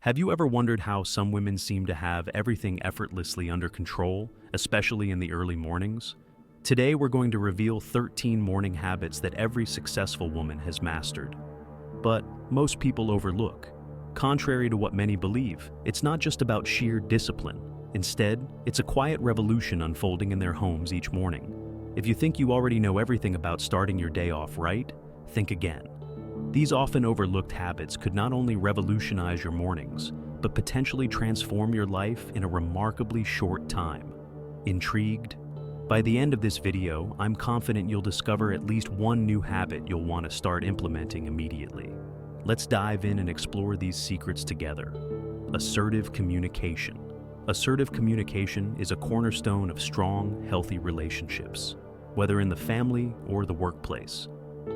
Have you ever wondered how some women seem to have everything effortlessly under control, especially in the early mornings? Today we're going to reveal 13 morning habits that every successful woman has mastered. But most people overlook. Contrary to what many believe, it's not just about sheer discipline. Instead, it's a quiet revolution unfolding in their homes each morning. If you think you already know everything about starting your day off right, think again. These often overlooked habits could not only revolutionize your mornings, but potentially transform your life in a remarkably short time. Intrigued? By the end of this video, I'm confident you'll discover at least one new habit you'll want to start implementing immediately. Let's dive in and explore these secrets together. Assertive communication. Assertive communication is a cornerstone of strong, healthy relationships, whether in the family or the workplace.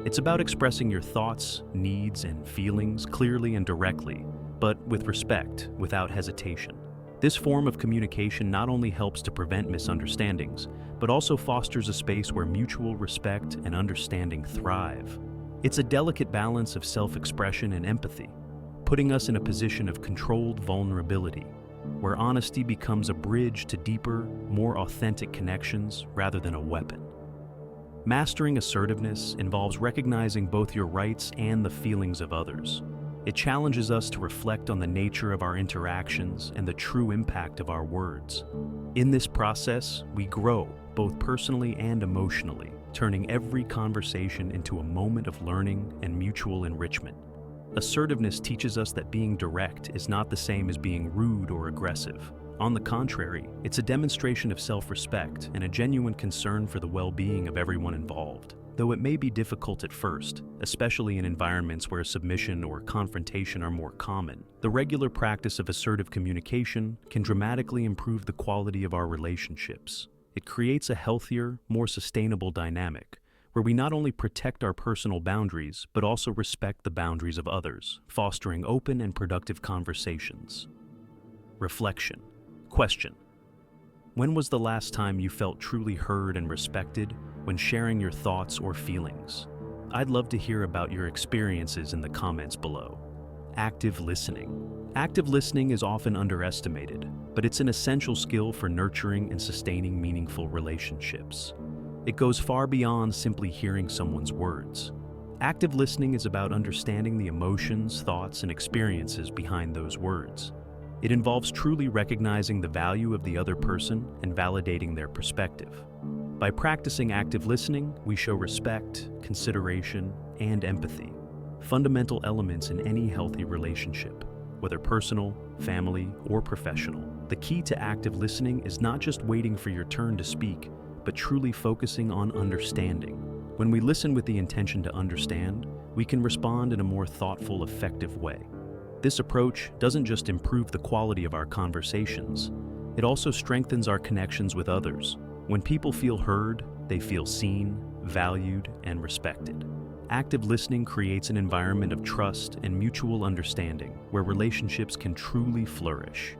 It's about expressing your thoughts, needs, and feelings clearly and directly, but with respect, without hesitation. This form of communication not only helps to prevent misunderstandings, but also fosters a space where mutual respect and understanding thrive. It's a delicate balance of self-expression and empathy, putting us in a position of controlled vulnerability, where honesty becomes a bridge to deeper, more authentic connections rather than a weapon. Mastering assertiveness involves recognizing both your rights and the feelings of others. It challenges us to reflect on the nature of our interactions and the true impact of our words. In this process, we grow, both personally and emotionally, turning every conversation into a moment of learning and mutual enrichment. Assertiveness teaches us that being direct is not the same as being rude or aggressive. On the contrary, it's a demonstration of self-respect and a genuine concern for the well-being of everyone involved. Though it may be difficult at first, especially in environments where submission or confrontation are more common, the regular practice of assertive communication can dramatically improve the quality of our relationships. It creates a healthier, more sustainable dynamic, where we not only protect our personal boundaries, but also respect the boundaries of others, fostering open and productive conversations. Reflection. Question. When was the last time you felt truly heard and respected when sharing your thoughts or feelings? I'd love to hear about your experiences in the comments below. Active listening. Active listening is often underestimated, but it's an essential skill for nurturing and sustaining meaningful relationships. It goes far beyond simply hearing someone's words. Active listening is about understanding the emotions, thoughts, and experiences behind those words. It involves truly recognizing the value of the other person and validating their perspective. By practicing active listening, we show respect, consideration, and empathy, fundamental elements in any healthy relationship, whether personal, family, or professional. The key to active listening is not just waiting for your turn to speak, but truly focusing on understanding. When we listen with the intention to understand, we can respond in a more thoughtful, effective way. This approach doesn't just improve the quality of our conversations, it also strengthens our connections with others. When people feel heard, they feel seen, valued, and respected. Active listening creates an environment of trust and mutual understanding where relationships can truly flourish.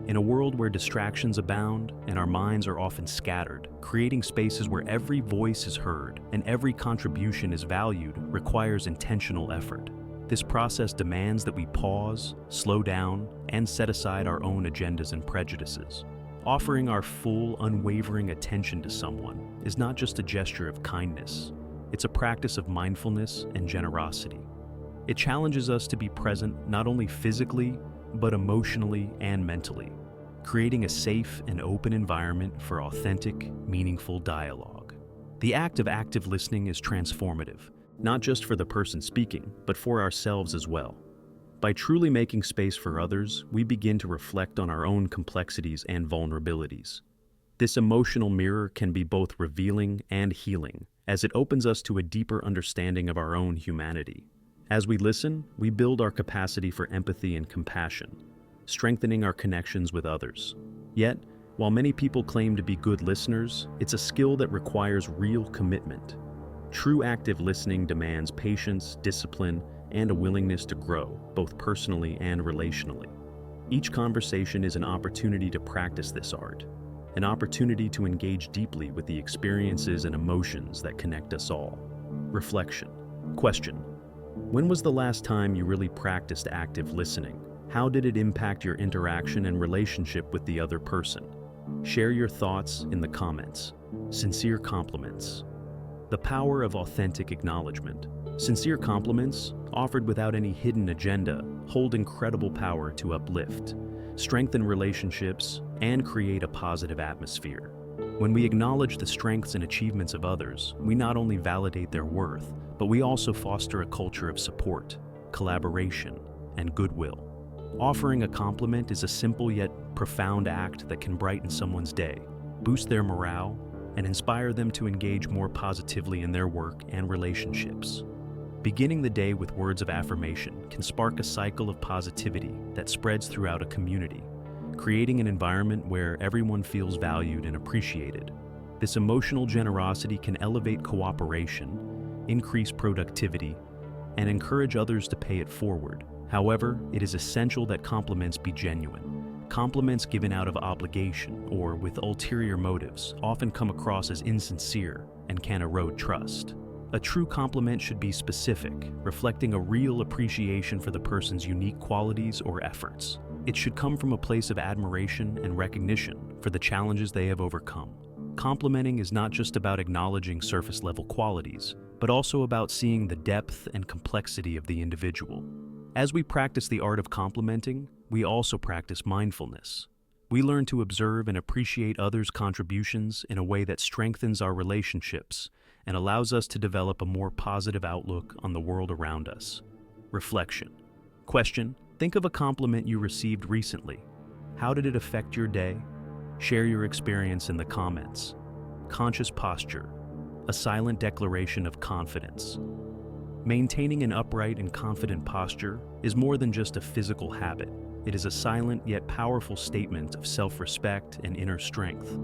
In a world where distractions abound and our minds are often scattered, creating spaces where every voice is heard and every contribution is valued requires intentional effort. This process demands that we pause, slow down, and set aside our own agendas and prejudices. Offering our full, unwavering attention to someone is not just a gesture of kindness, it's a practice of mindfulness and generosity. It challenges us to be present not only physically, but emotionally and mentally, creating a safe and open environment for authentic, meaningful dialogue. The act of active listening is transformative, not just for the person speaking, but for ourselves as well. By truly making space for others, we begin to reflect on our own complexities and vulnerabilities. This emotional mirror can be both revealing and healing, as it opens us to a deeper understanding of our own humanity. As we listen, we build our capacity for empathy and compassion, strengthening our connections with others. Yet, while many people claim to be good listeners, it's a skill that requires real commitment. True active listening demands patience, discipline, and a willingness to grow, both personally and relationally. Each conversation is an opportunity to practice this art, an opportunity to engage deeply with the experiences and emotions that connect us all. Reflection. Question. When was the last time you really practiced active listening? How did it impact your interaction and relationship with the other person? Share your thoughts in the comments. Sincere compliments. The power of authentic acknowledgement. Sincere compliments, offered without any hidden agenda, hold incredible power to uplift, strengthen relationships, and create a positive atmosphere. When we acknowledge the strengths and achievements of others, we not only validate their worth, but we also foster a culture of support, collaboration, and goodwill. Offering a compliment is a simple yet profound act that can brighten someone's day, boost their morale, and inspire them to engage more positively in their work and relationships. Beginning the day with words of affirmation can spark a cycle of positivity that spreads throughout a community, creating an environment where everyone feels valued and appreciated. This emotional generosity can elevate cooperation, increase productivity, and encourage others to pay it forward. However, it is essential that compliments be genuine. Compliments given out of obligation or with ulterior motives often come across as insincere and can erode trust. A true compliment should be specific, reflecting a real appreciation for the person's unique qualities or efforts. It should come from a place of admiration and recognition for the challenges they have overcome. Complimenting is not just about acknowledging surface-level qualities, but also about seeing the depth and complexity of the individual. As we practice the art of complimenting, we also practice mindfulness. We learn to observe and appreciate others' contributions in a way that strengthens our relationships and allows us to develop a more positive outlook on the world around us. Reflection. Question: think of a compliment you received recently. How did it affect your day? Share your experience in the comments. Conscious posture. A silent declaration of confidence. Maintaining an upright and confident posture is more than just a physical habit. It is a silent yet powerful statement of self-respect and inner strength.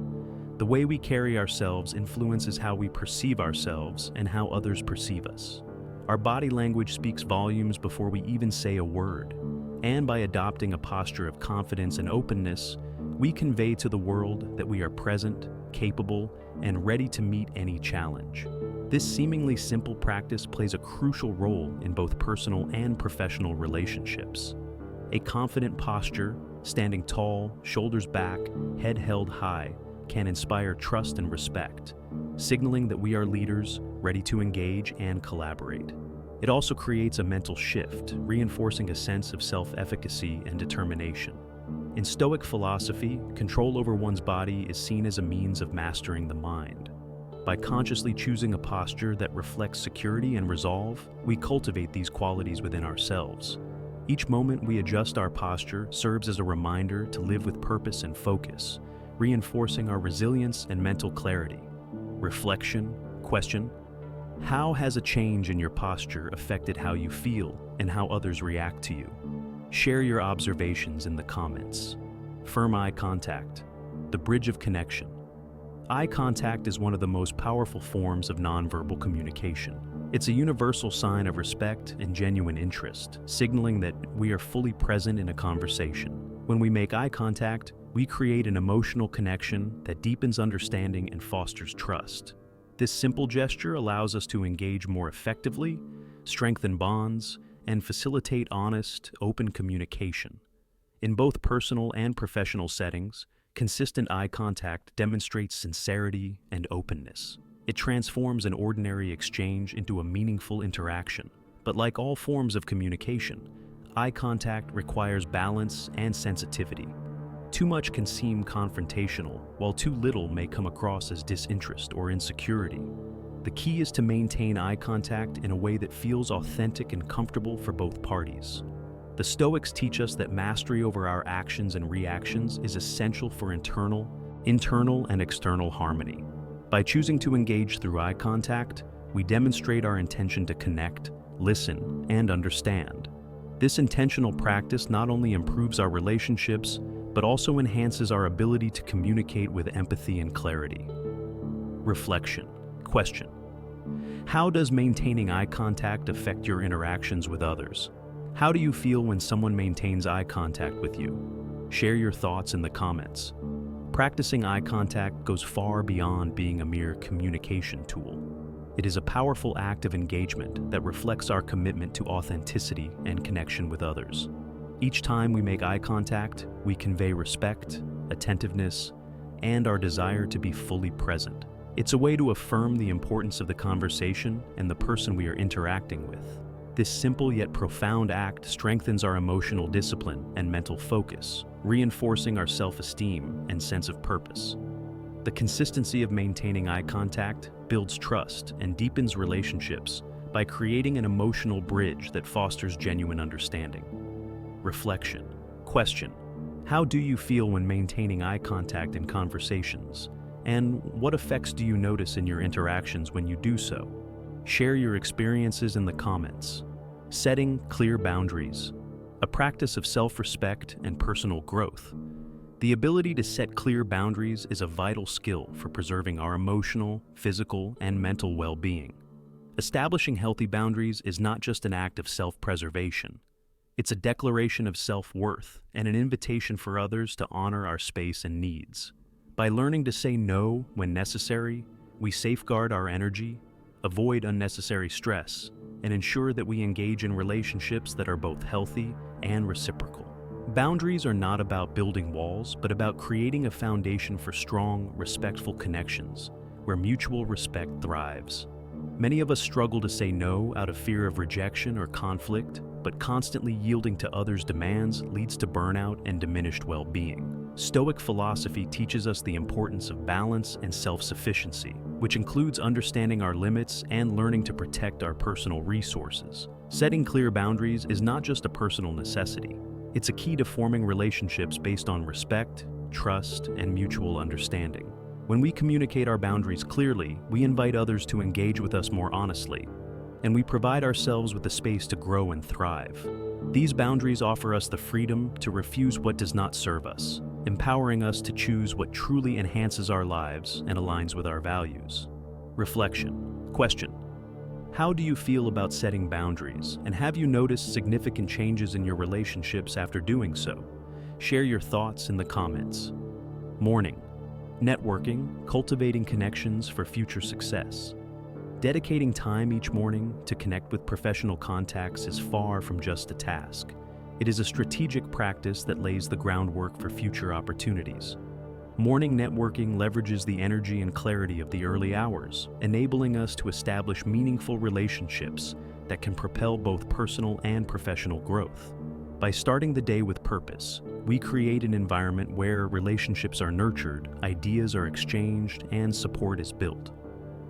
The way we carry ourselves influences how we perceive ourselves and how others perceive us. Our body language speaks volumes before we even say a word, and by adopting a posture of confidence and openness, we convey to the world that we are present, capable, and ready to meet any challenge. This seemingly simple practice plays a crucial role in both personal and professional relationships. A confident posture, standing tall, shoulders back, head held high, can inspire trust and respect, signaling that we are leaders ready to engage and collaborate. It also creates a mental shift, reinforcing a sense of self-efficacy and determination. In Stoic philosophy, control over one's body is seen as a means of mastering the mind. By consciously choosing a posture that reflects security and resolve, we cultivate these qualities within ourselves. Each moment we adjust our posture serves as a reminder to live with purpose and focus, reinforcing our resilience and mental clarity. Reflection. Question: how has a change in your posture affected how you feel and how others react to you? Share your observations in the comments. Firm eye contact. The bridge of connection. Eye contact is one of the most powerful forms of nonverbal communication. It's a universal sign of respect and genuine interest, signaling that we are fully present in a conversation. When we make eye contact, we create an emotional connection that deepens understanding and fosters trust. This simple gesture allows us to engage more effectively, strengthen bonds, and facilitate honest, open communication. In both personal and professional settings, consistent eye contact demonstrates sincerity and openness. It transforms an ordinary exchange into a meaningful interaction. But like all forms of communication, eye contact requires balance and sensitivity. Too much can seem confrontational, while too little may come across as disinterest or insecurity. The key is to maintain eye contact in a way that feels authentic and comfortable for both parties. The Stoics teach us that mastery over our actions and reactions is essential for internal and external harmony. By choosing to engage through eye contact, we demonstrate our intention to connect, listen, and understand. This intentional practice not only improves our relationships, but also enhances our ability to communicate with empathy and clarity. Reflection. Question: how does maintaining eye contact affect your interactions with others? How do you feel when someone maintains eye contact with you? Share your thoughts in the comments. Practicing eye contact goes far beyond being a mere communication tool. It is a powerful act of engagement that reflects our commitment to authenticity and connection with others. Each time we make eye contact, we convey respect, attentiveness, and our desire to be fully present. It's a way to affirm the importance of the conversation and the person we are interacting with. This simple yet profound act strengthens our emotional discipline and mental focus, reinforcing our self-esteem and sense of purpose. The consistency of maintaining eye contact builds trust and deepens relationships by creating an emotional bridge that fosters genuine understanding. Reflection. Question: how do you feel when maintaining eye contact in conversations? And what effects do you notice in your interactions when you do so? Share your experiences in the comments. Setting clear boundaries. A practice of self-respect and personal growth. The ability to set clear boundaries is a vital skill for preserving our emotional, physical, and mental well-being. Establishing healthy boundaries is not just an act of self-preservation. It's a declaration of self-worth and an invitation for others to honor our space and needs. By learning to say no when necessary, we safeguard our energy, avoid unnecessary stress, and ensure that we engage in relationships that are both healthy and reciprocal. Boundaries are not about building walls, but about creating a foundation for strong, respectful connections where mutual respect thrives. Many of us struggle to say no out of fear of rejection or conflict, but constantly yielding to others' demands leads to burnout and diminished well-being. Stoic philosophy teaches us the importance of balance and self-sufficiency, which includes understanding our limits and learning to protect our personal resources. Setting clear boundaries is not just a personal necessity. It's a key to forming relationships based on respect, trust, and mutual understanding. When we communicate our boundaries clearly, we invite others to engage with us more honestly, and we provide ourselves with the space to grow and thrive. These boundaries offer us the freedom to refuse what does not serve us, empowering us to choose what truly enhances our lives and aligns with our values. Reflection. Question: how do you feel about setting boundaries, and have you noticed significant changes in your relationships after doing so? Share your thoughts in the comments. Morning. Networking, cultivating connections for future success. Dedicating time each morning to connect with professional contacts is far from just a task. It is a strategic practice that lays the groundwork for future opportunities. Morning networking leverages the energy and clarity of the early hours, enabling us to establish meaningful relationships that can propel both personal and professional growth. By starting the day with purpose, we create an environment where relationships are nurtured, ideas are exchanged, and support is built.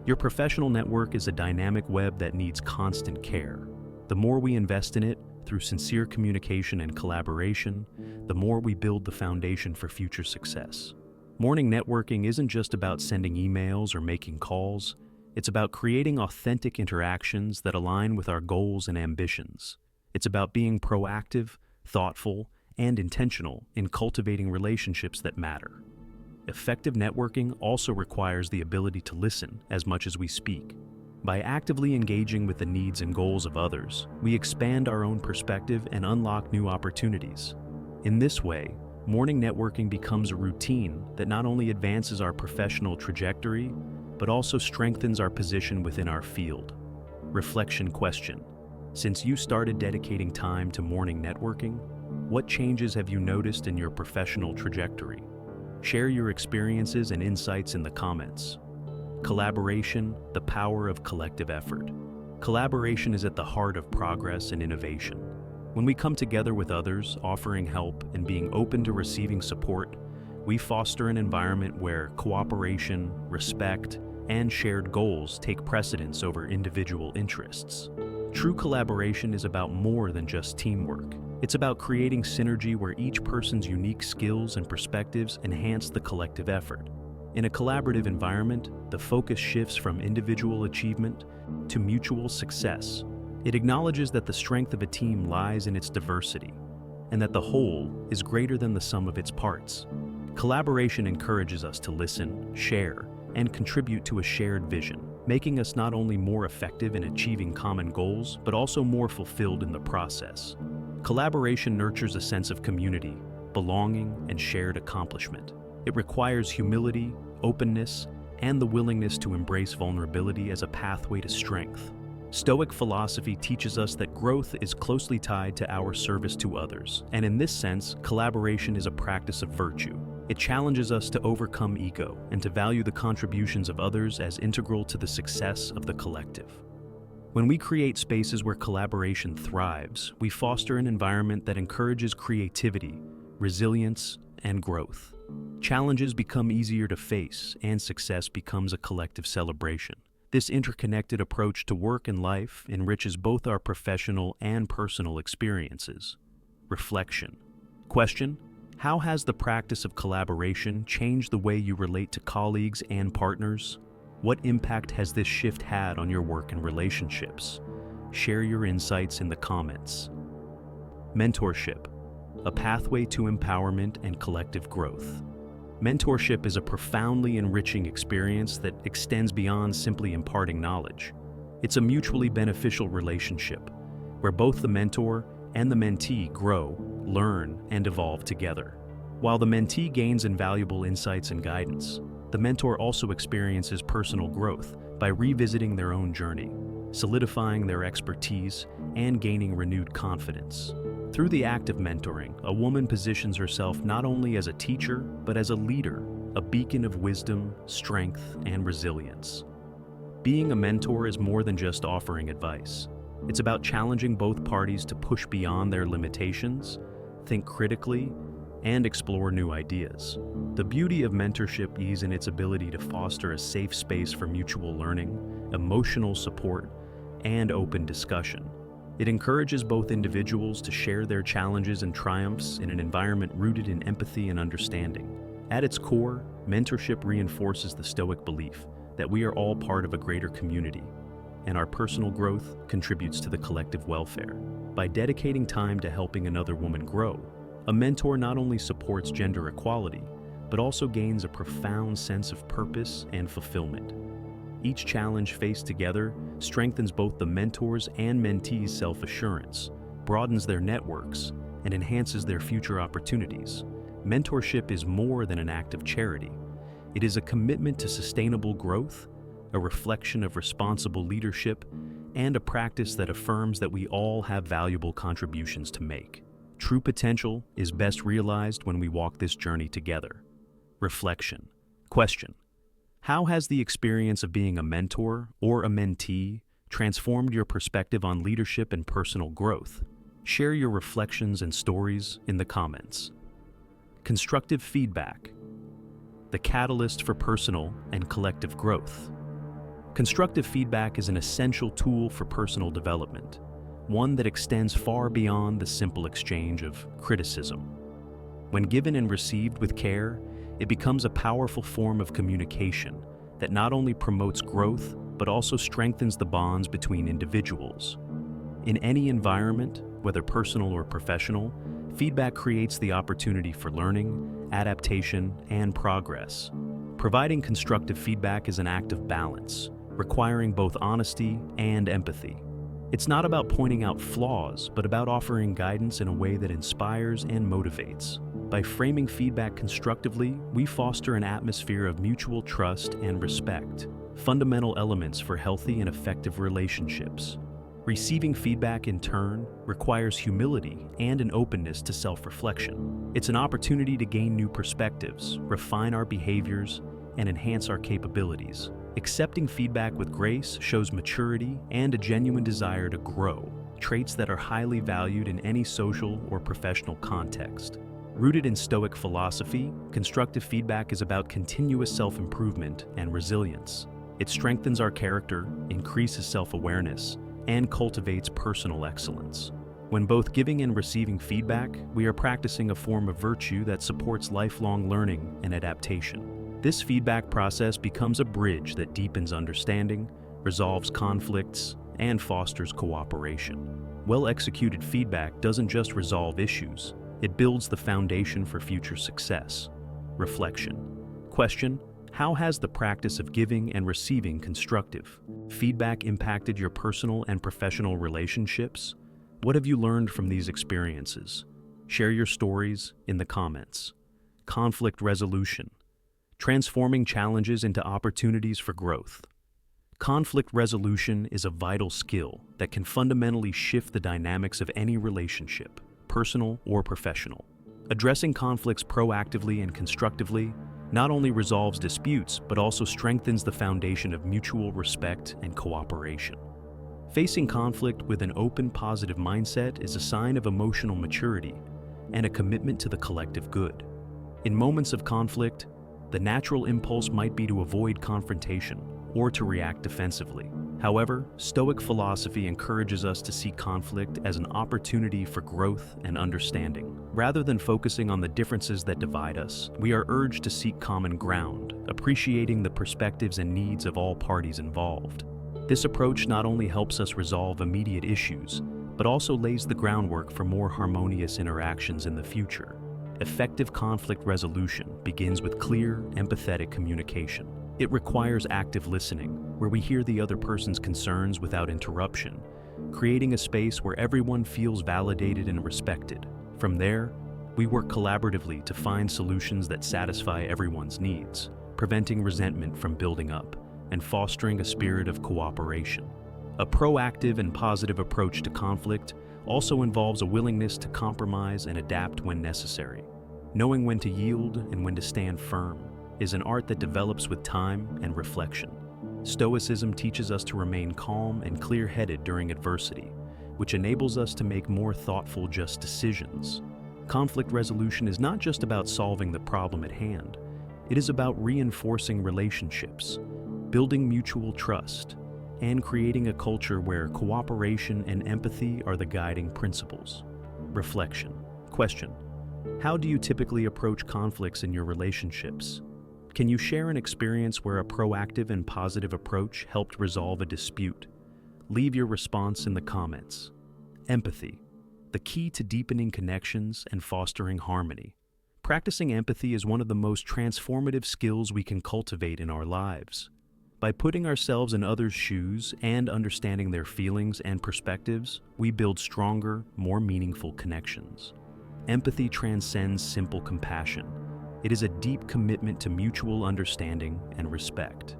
Your professional network is a dynamic web that needs constant care. The more we invest in it, through sincere communication and collaboration, the more we build the foundation for future success. Morning networking isn't just about sending emails or making calls. It's about creating authentic interactions that align with our goals and ambitions. It's about being proactive, thoughtful, and intentional in cultivating relationships that matter. Effective networking also requires the ability to listen as much as we speak. By actively engaging with the needs and goals of others, we expand our own perspective and unlock new opportunities. In this way, morning networking becomes a routine that not only advances our professional trajectory, but also strengthens our position within our field. Reflection question: since you started dedicating time to morning networking, what changes have you noticed in your professional trajectory? Share your experiences and insights in the comments. Collaboration, the power of collective effort. Collaboration is at the heart of progress and innovation. When we come together with others, offering help and being open to receiving support, we foster an environment where cooperation, respect, and shared goals take precedence over individual interests. True collaboration is about more than just teamwork. It's about creating synergy where each person's unique skills and perspectives enhance the collective effort. In a collaborative environment, the focus shifts from individual achievement to mutual success. It acknowledges that the strength of a team lies in its diversity, and that the whole is greater than the sum of its parts. Collaboration encourages us to listen, share, and contribute to a shared vision, making us not only more effective in achieving common goals, but also more fulfilled in the process. Collaboration nurtures a sense of community, belonging, and shared accomplishment. It requires humility, openness, and the willingness to embrace vulnerability as a pathway to strength. Stoic philosophy teaches us that growth is closely tied to our service to others, and in this sense, collaboration is a practice of virtue. It challenges us to overcome ego and to value the contributions of others as integral to the success of the collective. When we create spaces where collaboration thrives, we foster an environment that encourages creativity, resilience, and growth. Challenges become easier to face, and success becomes a collective celebration. This interconnected approach to work and life enriches both our professional and personal experiences. Reflection. Question: how has the practice of collaboration changed the way you relate to colleagues and partners? What impact has this shift had on your work and relationships? Share your insights in the comments. Mentorship, a pathway to empowerment and collective growth. Mentorship is a profoundly enriching experience that extends beyond simply imparting knowledge. It's a mutually beneficial relationship where both the mentor and the mentee grow, learn, and evolve together. While the mentee gains invaluable insights and guidance, the mentor also experiences personal growth by revisiting their own journey, solidifying their expertise, and gaining renewed confidence. Through the act of mentoring, a woman positions herself not only as a teacher, but as a leader, a beacon of wisdom, strength, and resilience. Being a mentor is more than just offering advice. It's about challenging both parties to push beyond their limitations, think critically, and explore new ideas. The beauty of mentorship is in its ability to foster a safe space for mutual learning, emotional support, and open discussion. It encourages both individuals to share their challenges and triumphs in an environment rooted in empathy and understanding. At its core, mentorship reinforces the Stoic belief that we are all part of a greater community, and our personal growth contributes to the collective welfare. By dedicating time to helping another woman grow, a mentor not only supports gender equality, but also gains a profound sense of purpose and fulfillment. Each challenge faced together strengthens both the mentor's and mentee's self-assurance, broadens their networks, and enhances their future opportunities. Mentorship is more than an act of charity. It is a commitment to sustainable growth, a reflection of responsible leadership, and a practice that affirms that we all have valuable contributions to make. True potential is best realized when we walk this journey together. Reflection. Question: how has the experience of being a mentor or a mentee transformed your perspective on leadership and personal growth? Share your reflections and stories in the comments. Constructive feedback, the catalyst for personal and collective growth. Constructive feedback is an essential tool for personal development, one that extends far beyond the simple exchange of criticism. When given and received with care, it becomes a powerful form of communication that not only promotes growth, but also strengthens the bonds between individuals. In any environment, whether personal or professional, feedback creates the opportunity for learning, adaptation, and progress. Providing constructive feedback is an act of balance, requiring both honesty and empathy. It's not about pointing out flaws, but about offering guidance in a way that inspires and motivates. By framing feedback constructively, we foster an atmosphere of mutual trust and respect, fundamental elements for healthy and effective relationships. Receiving feedback, in turn, requires humility and an openness to self-reflection. It's an opportunity to gain new perspectives, refine our behaviors, and enhance our capabilities. Accepting feedback with grace shows maturity and a genuine desire to grow, traits that are highly valued in any social or professional context. Rooted in Stoic philosophy, constructive feedback is about continuous self-improvement and resilience. It strengthens our character, increases self-awareness, and cultivates personal excellence. When both giving and receiving feedback, we are practicing a form of virtue that supports lifelong learning and adaptation. This feedback process becomes a bridge that deepens understanding, resolves conflicts, and fosters cooperation. Well-executed feedback doesn't just resolve issues, it builds the foundation for future success. Reflection. Question: how has the practice of giving and receiving constructive feedback impacted your personal and professional relationships? What have you learned from these experiences? Share your stories in the comments. Conflict resolution. Transforming challenges into opportunities for growth. Conflict resolution is a vital skill that can fundamentally shift the dynamics of any relationship, personal or professional. Addressing conflicts proactively and constructively not only resolves disputes, but also strengthens the foundation of mutual respect and cooperation. Facing conflict with an open, positive mindset is a sign of emotional maturity and a commitment to the collective good. In moments of conflict, the natural impulse might be to avoid confrontation or to react defensively. However, Stoic philosophy encourages us to see conflict as an opportunity for growth and understanding. Rather than focusing on the differences that divide us, we are urged to seek common ground, appreciating the perspectives and needs of all parties involved. This approach not only helps us resolve immediate issues, but also lays the groundwork for more harmonious interactions in the future. Effective conflict resolution begins with clear, empathetic communication. It requires active listening, where we hear the other person's concerns without interruption, creating a space where everyone feels validated and respected. From there, we work collaboratively to find solutions that satisfy everyone's needs, preventing resentment from building up and fostering a spirit of cooperation. A proactive and positive approach to conflict also involves a willingness to compromise and adapt when necessary. Knowing when to yield and when to stand firm is an art that develops with time and reflection. Stoicism teaches us to remain calm and clear-headed during adversity, which enables us to make more thoughtful, just decisions. Conflict resolution is not just about solving the problem at hand. It is about reinforcing relationships, building mutual trust, and creating a culture where cooperation and empathy are the guiding principles. Reflection. Question: how do you typically approach conflicts in your relationships? Can you share an experience where a proactive and positive approach helped resolve a dispute? Leave your response in the comments. Empathy, the key to deepening connections and fostering harmony. Practicing empathy is one of the most transformative skills we can cultivate in our lives. By putting ourselves in others' shoes and understanding their feelings and perspectives, we build stronger, more meaningful connections. Empathy transcends simple compassion. It is a deep commitment to mutual understanding and respect.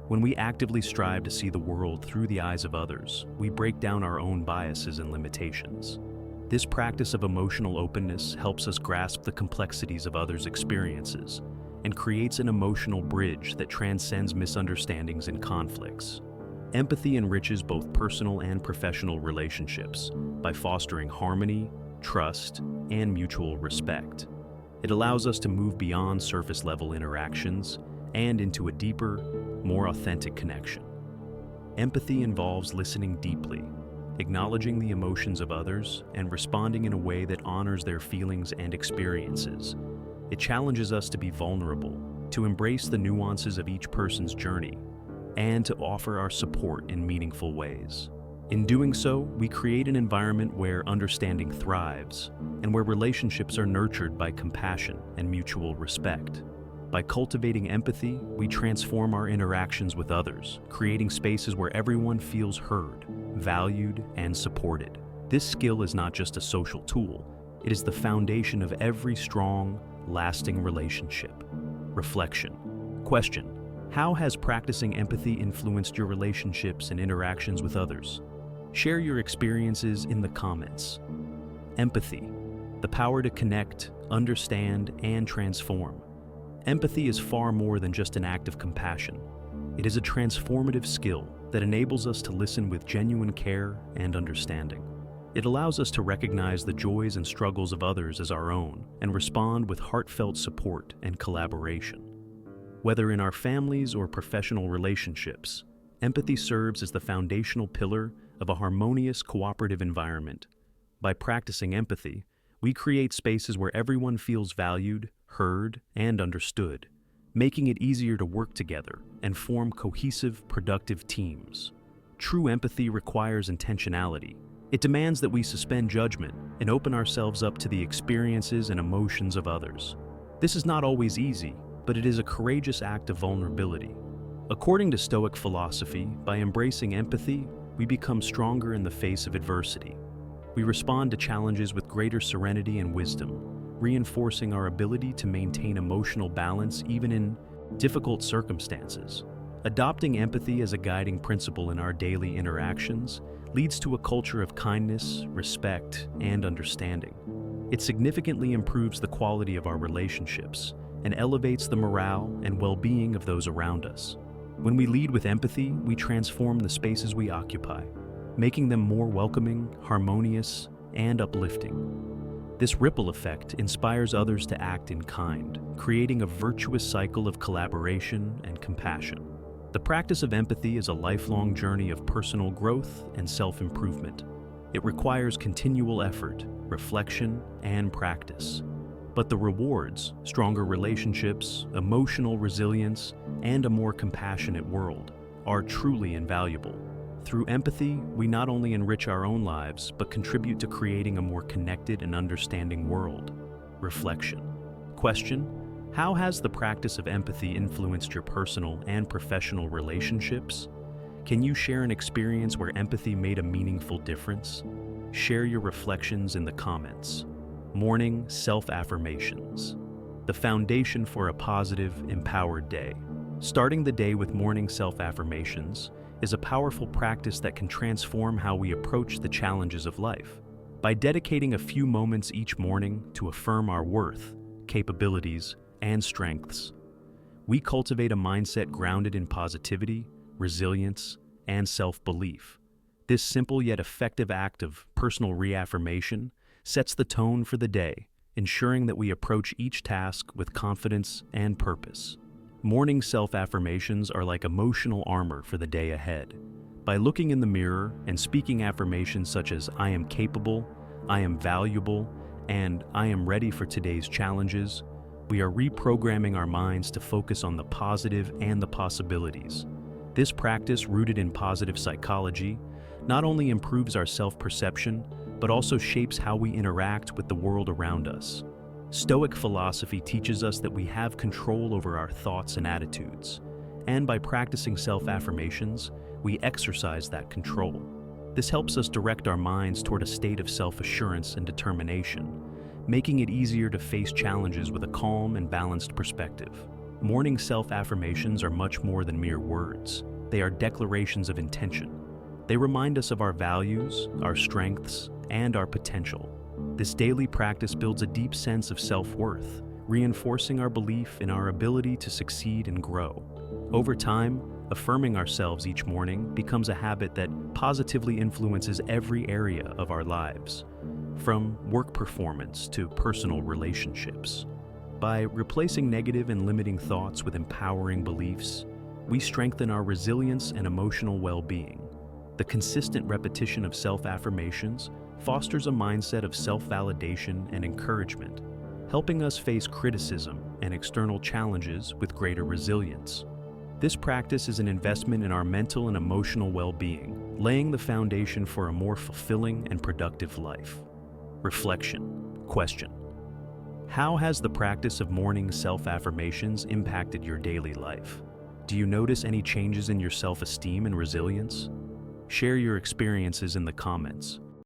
When we actively strive to see the world through the eyes of others, we break down our own biases and limitations. This practice of emotional openness helps us grasp the complexities of others' experiences and creates an emotional bridge that transcends misunderstandings and conflicts. Empathy enriches both personal and professional relationships by fostering harmony, trust, and mutual respect. It allows us to move beyond surface-level interactions and into a deeper, more authentic connection. Empathy involves listening deeply, acknowledging the emotions of others, and responding in a way that honors their feelings and experiences. It challenges us to be vulnerable, to embrace the nuances of each person's journey, and to offer our support in meaningful ways. In doing so, we create an environment where understanding thrives and where relationships are nurtured by compassion and mutual respect. By cultivating empathy, we transform our interactions with others, creating spaces where everyone feels heard, valued, and supported. This skill is not just a social tool, it is the foundation of every strong, lasting relationship. Reflection. Question: how has practicing empathy influenced your relationships and interactions with others? Share your experiences in the comments. Empathy, the power to connect, understand, and transform. Empathy is far more than just an act of compassion. It is a transformative skill that enables us to listen with genuine care and understanding. It allows us to recognize the joys and struggles of others as our own and respond with heartfelt support and collaboration. Whether in our families or professional relationships, empathy serves as the foundational pillar of a harmonious, cooperative environment. By practicing empathy, we create spaces where everyone feels valued, heard, and understood, making it easier to work together and form cohesive, productive teams. True empathy requires intentionality. It demands that we suspend judgment and open ourselves up to the experiences and emotions of others. This is not always easy, but it is a courageous act of vulnerability. According to Stoic philosophy, by embracing empathy, we become stronger in the face of adversity. We respond to challenges with greater serenity and wisdom, reinforcing our ability to maintain emotional balance even in difficult circumstances. Adopting empathy as a guiding principle in our daily interactions leads to a culture of kindness, respect, and understanding. It significantly improves the quality of our relationships and elevates the morale and well-being of those around us. When we lead with empathy, we transform the spaces we occupy, making them more welcoming, harmonious, and uplifting. This ripple effect inspires others to act in kind, creating a virtuous cycle of collaboration and compassion. The practice of empathy is a lifelong journey of personal growth and self-improvement. It requires continual effort, reflection, and practice. But the rewards, stronger relationships, emotional resilience, and a more compassionate world, are truly invaluable. Through empathy, we not only enrich our own lives, but contribute to creating a more connected and understanding world. Reflection. Question: how has the practice of empathy influenced your personal and professional relationships? Can you share an experience where empathy made a meaningful difference? Share your reflections in the comments. Morning self-affirmations. The foundation for a positive, empowered day. Starting the day with morning self-affirmations is a powerful practice that can transform how we approach the challenges of life. By dedicating a few moments each morning to affirm our worth, capabilities, and strengths, we cultivate a mindset grounded in positivity, resilience, and self-belief. This simple yet effective act of personal reaffirmation sets the tone for the day, ensuring that we approach each task with confidence and purpose. Morning self-affirmations are like emotional armor for the day ahead. By looking in the mirror and speaking affirmations such as "I am capable," "I am valuable," and "I am ready for today's challenges," we are reprogramming our minds to focus on the positive and the possibilities. This practice, rooted in positive psychology, not only improves our self-perception, but also shapes how we interact with the world around us. Stoic philosophy teaches us that we have control over our thoughts and attitudes, and by practicing self-affirmations, we exercise that control. This helps us direct our minds toward a state of self-assurance and determination, making it easier to face challenges with a calm and balanced perspective. Morning self-affirmations are much more than mere words. They are declarations of intention. They remind us of our values, our strengths, and our potential. This daily practice builds a deep sense of self-worth, reinforcing our belief in our ability to succeed and grow. Over time, affirming ourselves each morning becomes a habit that positively influences every area of our lives, from work performance to personal relationships. By replacing negative and limiting thoughts with empowering beliefs, we strengthen our resilience and emotional well-being. The consistent repetition of self-affirmations fosters a mindset of self-validation and encouragement, helping us face criticism and external challenges with greater resilience. This practice is an investment in our mental and emotional well-being, laying the foundation for a more fulfilling and productive life. Reflection. Question: how has the practice of morning self-affirmations impacted your daily life? Do you notice any changes in your self-esteem and resilience? Share your experiences in the comments.